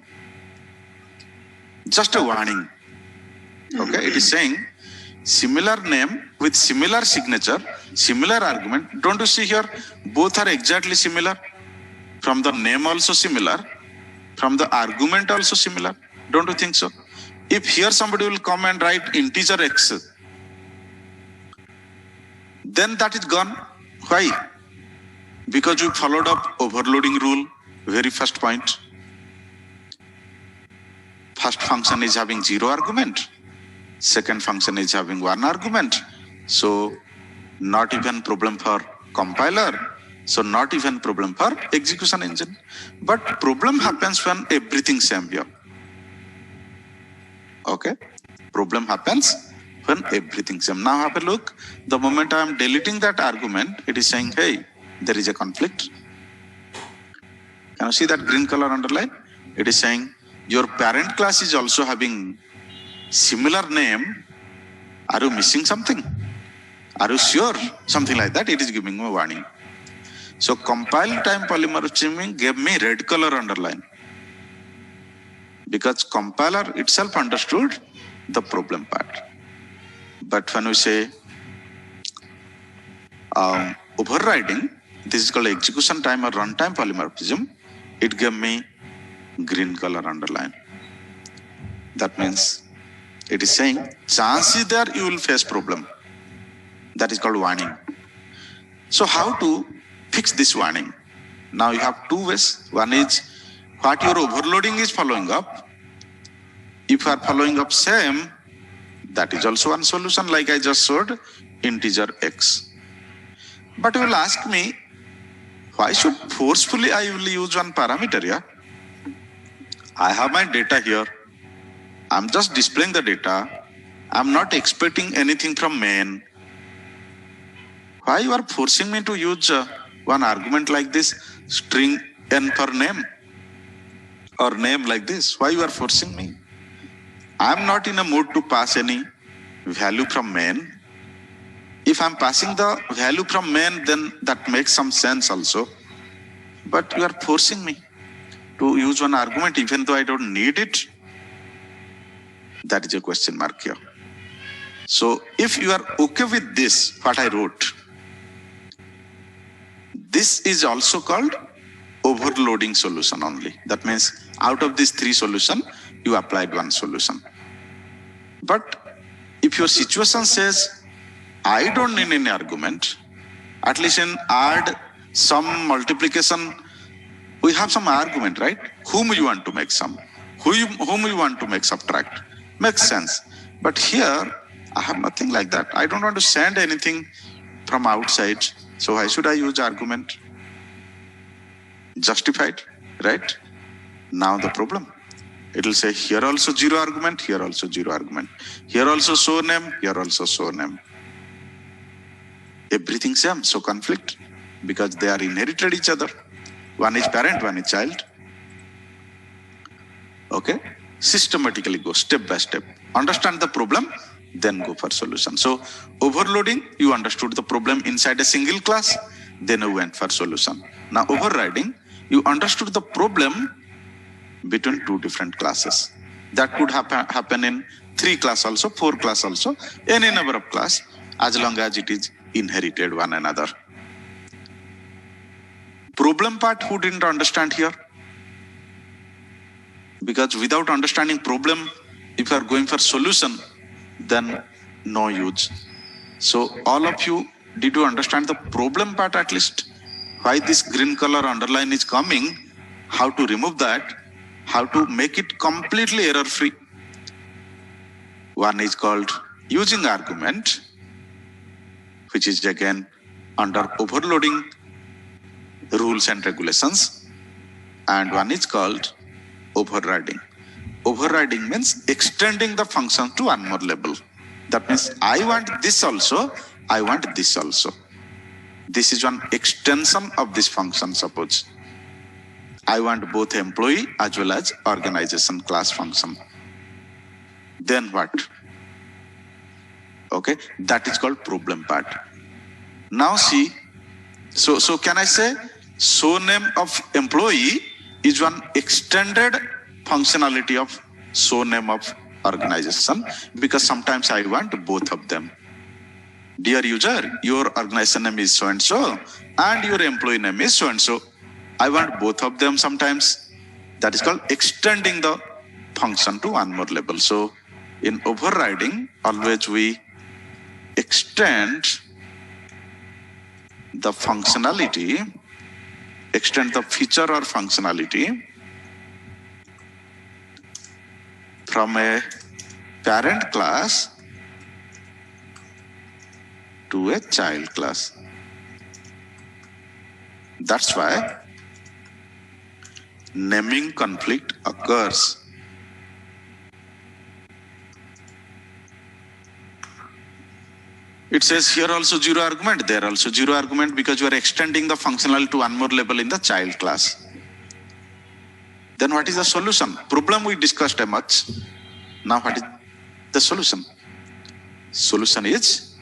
Just a warning. Okay, it is saying similar name with similar signature, similar argument. Don't you see here? Both are exactly similar. From the name also similar. From the argument also similar. Don't you think so? If here somebody will come and write integer x, then that is gone. Why? Because you followed up overloading rule, very first point. First function is having 0 argument. Second function is having 1 argument. So not even problem for compiler. So not even problem for execution engine. But problem happens when everything same here. Okay. Problem happens when everything same. Now have a look. The moment I am deleting that argument, it is saying, hey, there is a conflict. Can you see that green color underline? It is saying your parent class is also having similar name. Are you missing something? Are you sure? Something like that. It is giving me a warning. So compile time polymorphism gave me red color underline. Because compiler itself understood the problem part. But when we say overriding, this is called execution time or runtime polymorphism, it gave me green color underline. That means it is saying chance is there you will face problem. That is called warning. So how to fix this warning? Now you have two ways. One is what your overloading is following up. If you are following up same, that is also one solution like I just showed, integer x. But you will ask me, why should forcefully I will use one parameter here? I have my data here. I'm just displaying the data. I'm not expecting anything from main. Why you are forcing me to use one argument like this, string n per name, or name like this? Why you are forcing me? I'm not in a mood to pass any value from main. If I'm passing the value from main, then that makes some sense also. But you are forcing me to use one argument even though I don't need it. That is a question mark here. So if you are okay with this, what I wrote, this is also called overloading solution only. That means out of these three solutions, you applied one solution. But if your situation says, I don't need any argument, at least in add, some multiplication, we have some argument, right? Whom you want to make sum, whom you want to make subtract. Makes sense. But here, I have nothing like that. I don't want to send anything from outside. So why should I use argument? Justified, right? Now the problem. It will say here also zero argument, here also zero argument. Here also show name, here also show name. Everything same, so conflict. Because they are inherited each other. One is parent, one is child. Okay? Systematically go step by step. Understand the problem, then go for solution. So overloading, you understood the problem inside a single class, then you went for solution. Now overriding, you understood the problem between two different classes. That could happen in 3 class also, 4 class also, any number of class, as long as it is inherited one another. Problem part, who didn't understand here? Because without understanding problem, if you are going for solution, then no use. So all of you, did you understand the problem part at least? Why this green color underline is coming, how to remove that, how to make it completely error free. One is called using argument, which is again under overloading rules and regulations, and one is called overriding. Overriding means extending the function to one more level. That means I want this also, I want this also. This is one extension of this function, suppose. I want both employee as well as organization class function. Then what? Okay, that is called problem part. Now see, so can I say show name of employee is one extended functionality of show name of organization, because sometimes I want both of them. Dear user, your organization name is so and so and your employee name is so and so. I want both of them sometimes. That is called extending the function to one more level. So in overriding, always we extend the functionality, extend the feature or functionality from a parent class to a child class. That's why naming conflict occurs. It says here also zero argument, there also zero argument, because you are extending the functional to one more level in the child class. Then what is the solution? Problem we discussed a much. Now what is the solution? Solution is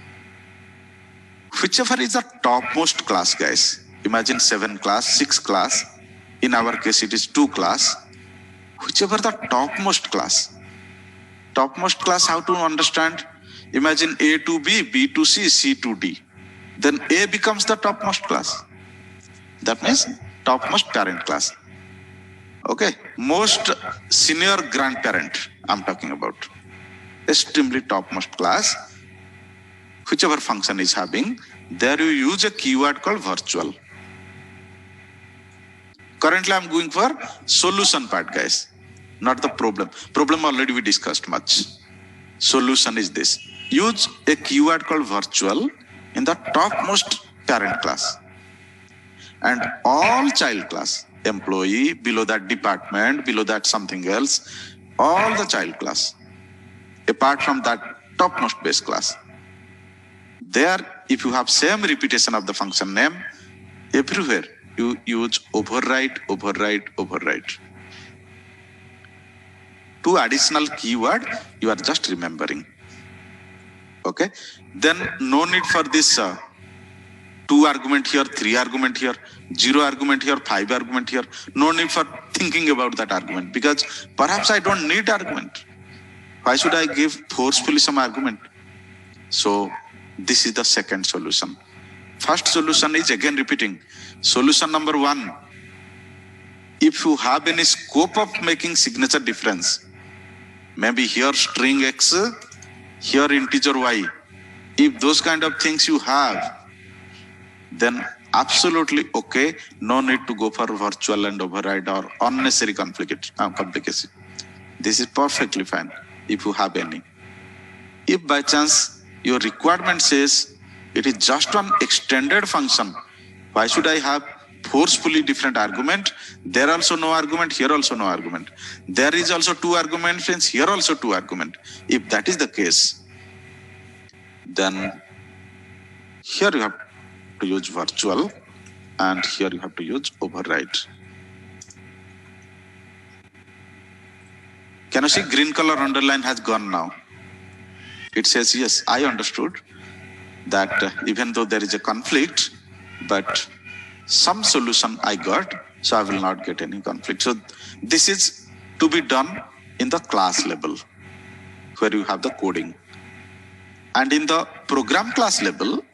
whichever is the topmost class, guys. Imagine 7 class, 6 class. In our case, it is 2 class. Whichever the topmost class. Topmost class, how to understand? Imagine A to B, B to C, C to D. Then A becomes the topmost class. That means topmost parent class. Okay, most senior grandparent I'm talking about. Extremely topmost class. Whichever function is having, there you use a keyword called virtual. Currently I'm going for solution part, guys, not the problem. Problem already we discussed much. Solution is this. Use a keyword called virtual in the topmost parent class. And all child class, employee, below that department, below that something else, all the child class, apart from that topmost base class. There, if you have same repetition of the function name, everywhere you use override, override, override. 2 additional keyword you are just remembering. Okay, then no need for this 2 argument here, 3 argument here, 0 argument here, 5 argument here. No need for thinking about that argument, because perhaps I don't need argument. Why should I give forcefully some argument? So this is the second solution. First solution is again repeating. Solution number 1, if you have any scope of making signature difference, maybe here string X, here integer Y, if those kind of things you have, then absolutely okay, no need to go for virtual and override or unnecessary complication. This is perfectly fine if you have any. If by chance your requirement says it is just one extended function, why should I have forcefully different argument? There also no argument, here also no argument. There is also 2 arguments, friends, here also 2 argument. If that is the case, then here you have to use virtual and here you have to use override. Can you see green color underline has gone now? It says, yes, I understood that even though there is a conflict, but some solution I got, so I will not get any conflict. So this is to be done in the class level where you have the coding. And in the program class level,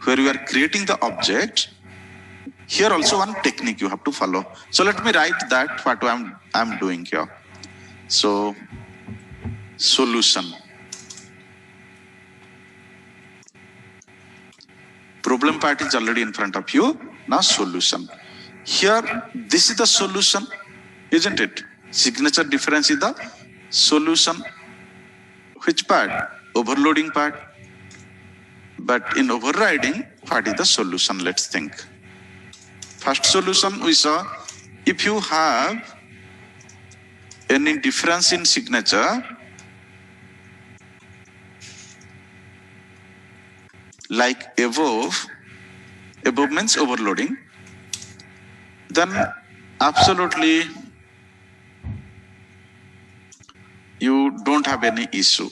where you are creating the object, here also one technique you have to follow. So let me write that what I'm doing here. So solution. Problem part is already in front of you. Now solution. Here, this is the solution, isn't it? Signature difference is the solution. Which part? Overloading part. But in overriding, what is the solution? Let's think. First solution we saw, if you have any difference in signature, like above means overloading, then absolutely you don't have any issue.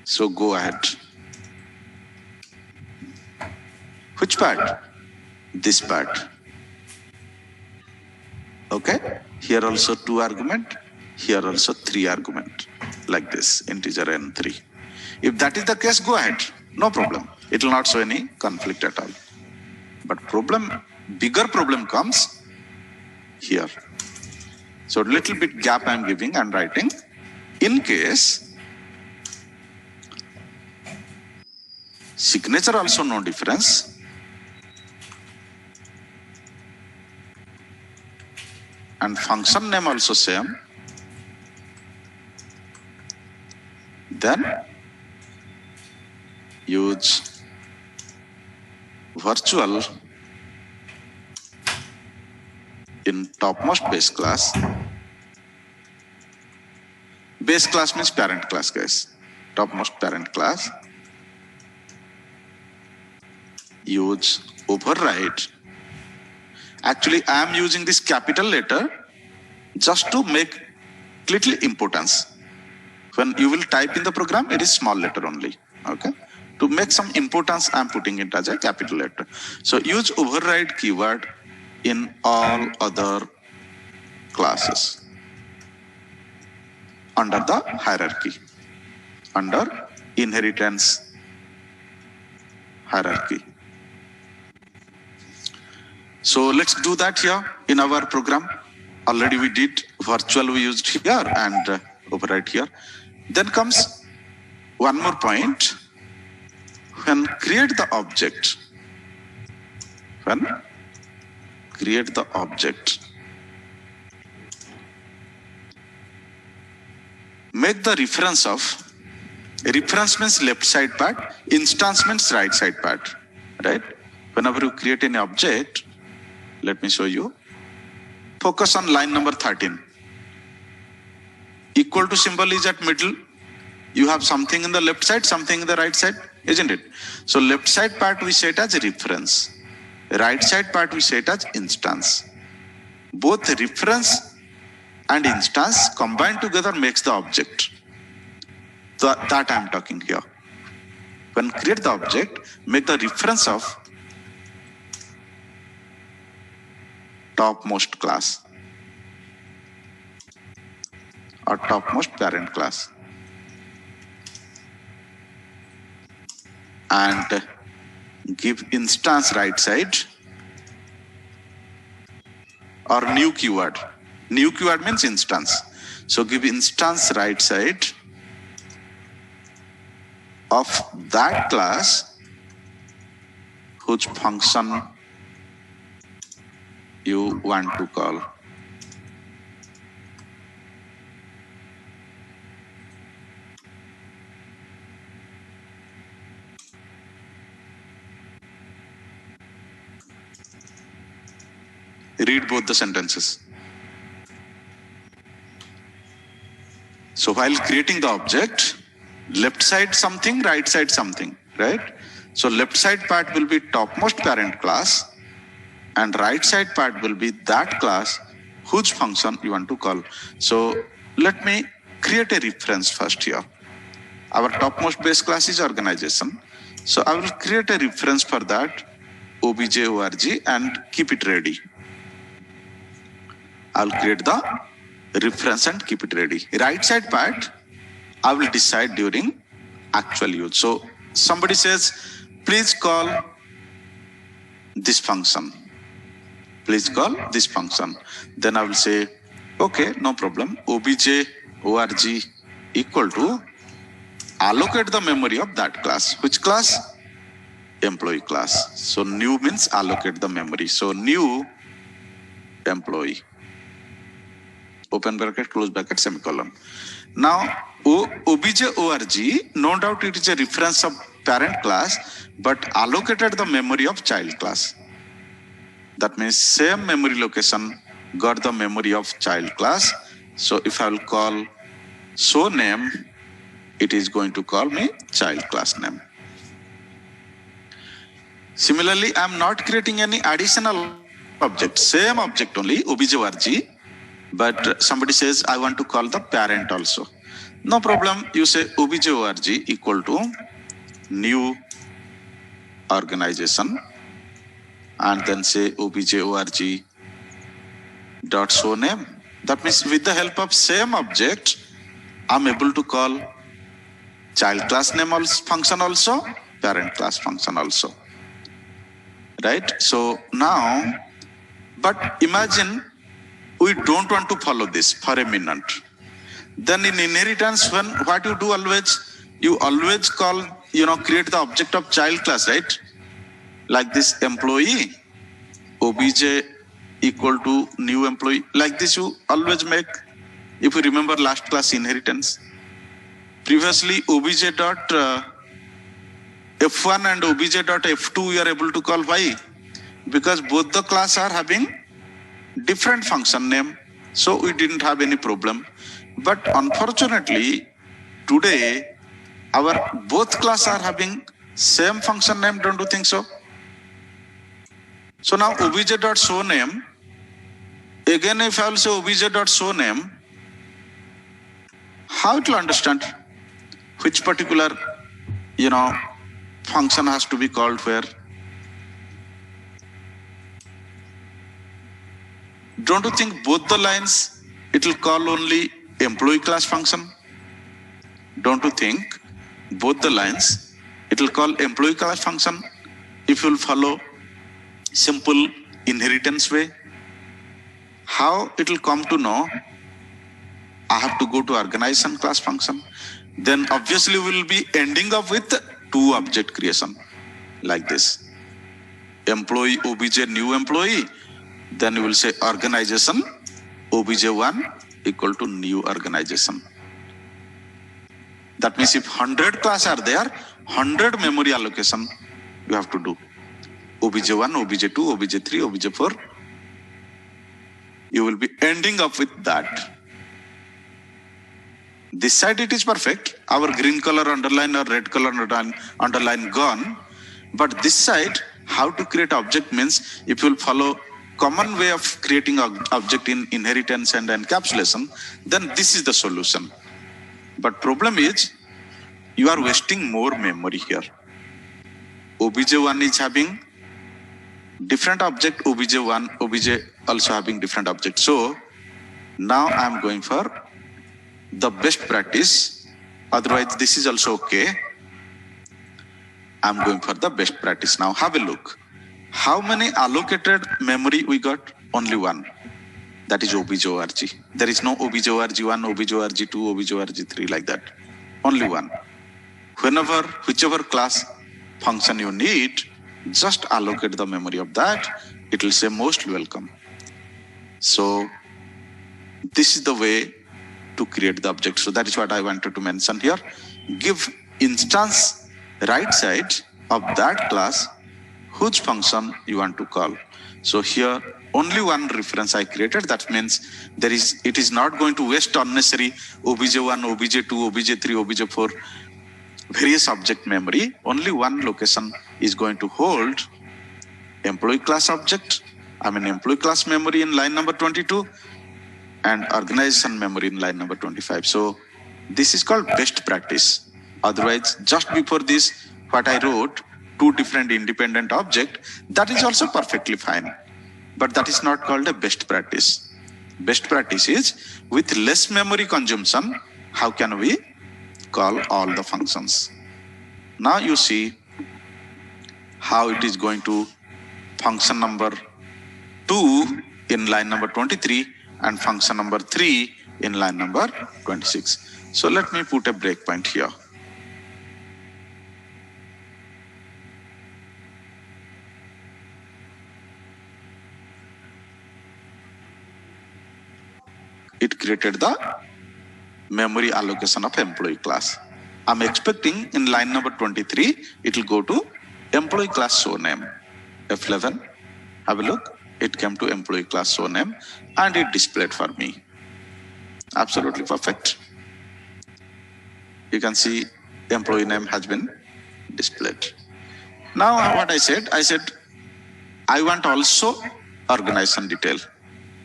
So go ahead. Which part? This part. Okay. Here also 2 argument. Here also 3 argument. Like this, integer and 3. If that is the case, go ahead. No problem. It will not show any conflict at all. But bigger problem comes here. So little bit gap I am giving and writing. In case signature also no difference, and function name also same, then use virtual in topmost base class. Base class means parent class, guys. Topmost parent class. Use override. Actually, I am using this capital letter just to make little importance. When you will type in the program, it is small letter only. Okay. To make some importance, I am putting it as a capital letter. So use override keyword in all other classes under the hierarchy, under inheritance hierarchy. So let's do that here in our program. Already we did virtual, we used here, and override here. Then comes one more point. When create the object, make the reference means left side part, instance means right side part, right? Whenever you create any object, let me show you. Focus on line number 13. Equal to symbol is at middle. You have something in the left side, something in the right side, isn't it? So left side part we set as a reference. Right side part we set as instance. Both reference and instance combined together makes the object. That I am talking here. When create the object, make the reference of topmost class or topmost parent class. And give instance right side or new keyword. New keyword means instance. So give instance right side of that class whose function you want to call. Read both the sentences. So while creating the object, left side something, right side something, right? So left side part will be topmost parent class and right side part will be that class whose function you want to call. So let me create a reference first here. Our topmost base class is organization. So I will create a reference for that, obj.org, and keep it ready. I'll create the reference and keep it ready. Right side part, I will decide during actual use. So somebody says, please call this function. Please call this function. Then I will say, okay, no problem. obj.org equal to allocate the memory of that class. Which class? Employee class. So new means allocate the memory. So new employee. Open bracket, close bracket, semicolon. Now, obj.org, no doubt it is a reference of parent class, but allocated the memory of child class. That means same memory location got the memory of child class. So if I will call show name, it is going to call me child class name. Similarly, I am not creating any additional object, same object only, obj.org. But somebody says, I want to call the parent also. No problem. You say obj.org equal to new organization and then say obj.org dot show name. That means with the help of same object, I'm able to call child class name also, function also, parent class function also. Right? So now, but imagine we don't want to follow this for a minute. Then in inheritance, when what you do always, you always call, create the object of child class, right? Like this employee, obj equal to new employee. Like this you always make, if you remember last class inheritance. Previously obj dot f1 and obj dot f2 you are able to call. Why? Because both the class are having different function name, so we didn't have any problem. But unfortunately, today our both class are having same function name. Don't you think so? So now obj.show name. Again, if I will say obj.show name, how it will understand which particular function has to be called where? Don't you think both the lines, it will call only employee class function? Don't you think both the lines, it will call employee class function if you will follow simple inheritance way? How it will come to know? I have to go to organization class function. Then obviously we will be ending up with two object creation like this. Employee obj new employee. Then you will say organization obj1 equal to new organization. That means if 100 class are there, 100 memory allocation you have to do. obj1, obj2, obj3, obj4. You will be ending up with that. This side it is perfect. Our green color underline or red color underline gone. But this side, how to create object means if you will follow common way of creating object in inheritance and encapsulation, then this is the solution. But problem is, you are wasting more memory here. obj1 is having different object, obj1, obj also having different object. So now I am going for the best practice. Otherwise this is also okay. I am going for the best practice. Now have a look. How many allocated memory we got? Only one. That is obj-org. There is no obj-org1, obj-org2, obj-org3 like that. Only one. Whichever class function you need, just allocate the memory of that. It will say most welcome. So this is the way to create the object. So that is what I wanted to mention here. Give instance right side of that class whose function you want to call. So here only one reference I created. That means it is not going to waste unnecessary obj1, obj2, obj3, obj4 various object memory. Only one location is going to hold employee class employee class memory in line number 22 and organization memory in line number 25. So this is called best practice. Otherwise, just before this, what I wrote, two different independent objects, that is also perfectly fine. But that is not called a best practice. Best practice is with less memory consumption, how can we call all the functions? Now you see how it is going to function number 2 in line number 23 and function number 3 in line number 26. So let me put a breakpoint here. It created the memory allocation of employee class. I'm expecting in line number 23, it will go to employee class show name. F11, have a look. It came to employee class show name and it displayed for me. Absolutely perfect. You can see employee name has been displayed. Now what I said I want also organization detail.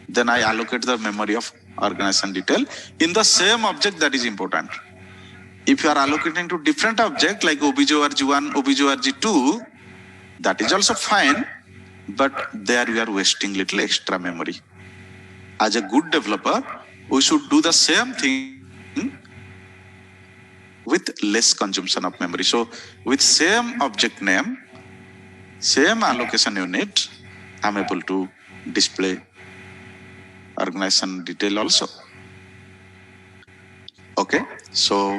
Then I allocate the memory of organization detail in the same object. That is important. If you are allocating to different object like obj-org1, obj-org2, that is also fine, but there you are wasting little extra memory. As a good developer, we should do the same thing with less consumption of memory. So with same object name, same allocation unit, I'm able to display organization detail also. Okay, so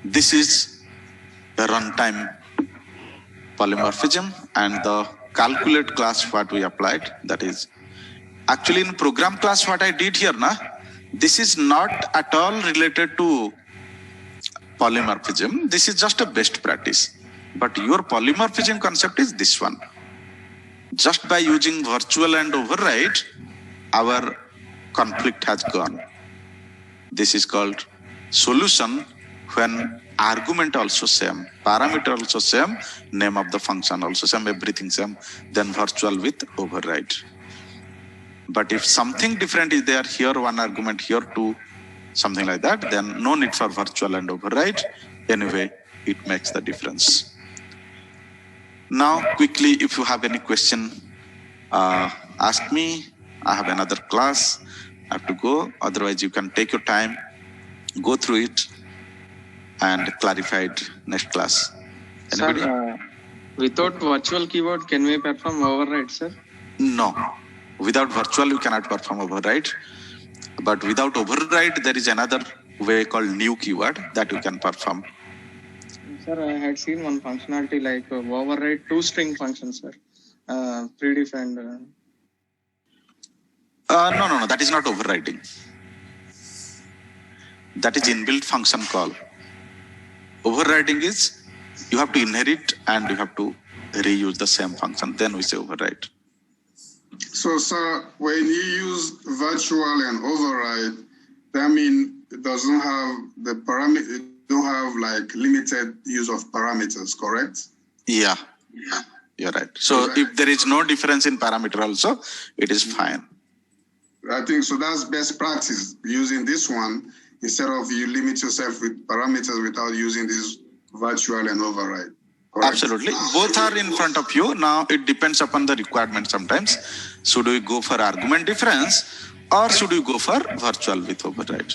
this is a runtime polymorphism, and the calculate class what we applied, that is actually in program class what I did here this is not at all related to polymorphism. This is just a best practice, but your polymorphism concept is this one. Just by using virtual and override, our conflict has gone. This is called solution when argument also same, parameter also same, name of the function also same, everything same, then virtual with override. But if something different is there, here one argument, here two, something like that, then no need for virtual and override. Anyway, it makes the difference. Now quickly, if you have any question, ask me. I have another class, I have to go. Otherwise, you can take your time, go through it, and clarify it next class. Anybody? Sir, without virtual keyword, can we perform override, sir? No. Without virtual, you cannot perform override. But without override, there is another way called new keyword that you can perform. Sir, I had seen one functionality like override two-string function, sir. Predefined. No, that is not overriding. That is inbuilt function call. Overriding is you have to inherit and you have to reuse the same function. Then we say override. So, sir, when you use virtual and override, that means it doesn't have the parameter. It don't have like limited use of parameters, correct? Yeah, you're right. So if there is no difference in parameter also, it is fine. I think so. That's best practice using this one instead of you limit yourself with parameters without using this virtual and override. Correct? Absolutely. Both are in front of you. Now it depends upon the requirement sometimes. Should we go for argument difference or should we go for virtual with override?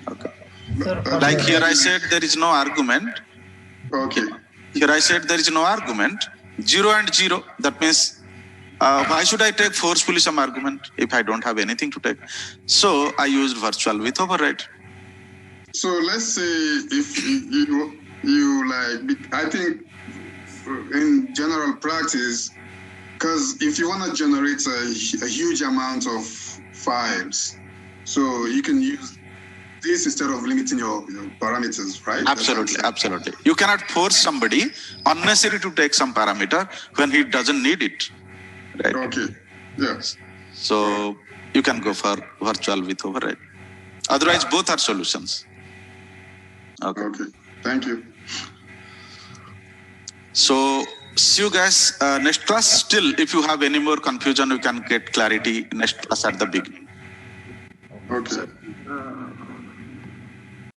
Okay. Like here I said there is no argument. Okay. Here I said there is no argument. 0 and 0. That means Why should I take forcefully some argument if I don't have anything to take? So I used virtual with override. So let's say if you like, I think in general practice, because if you want to generate a huge amount of files, so you can use this instead of limiting your parameters, right? Absolutely. You cannot force somebody unnecessary to take some parameter when he doesn't need it, right? Okay. Yes. So you can go for virtual with override. Otherwise, both are solutions. Okay. Thank you. So see you guys next class. Still, if you have any more confusion, you can get clarity next class at the beginning. Okay.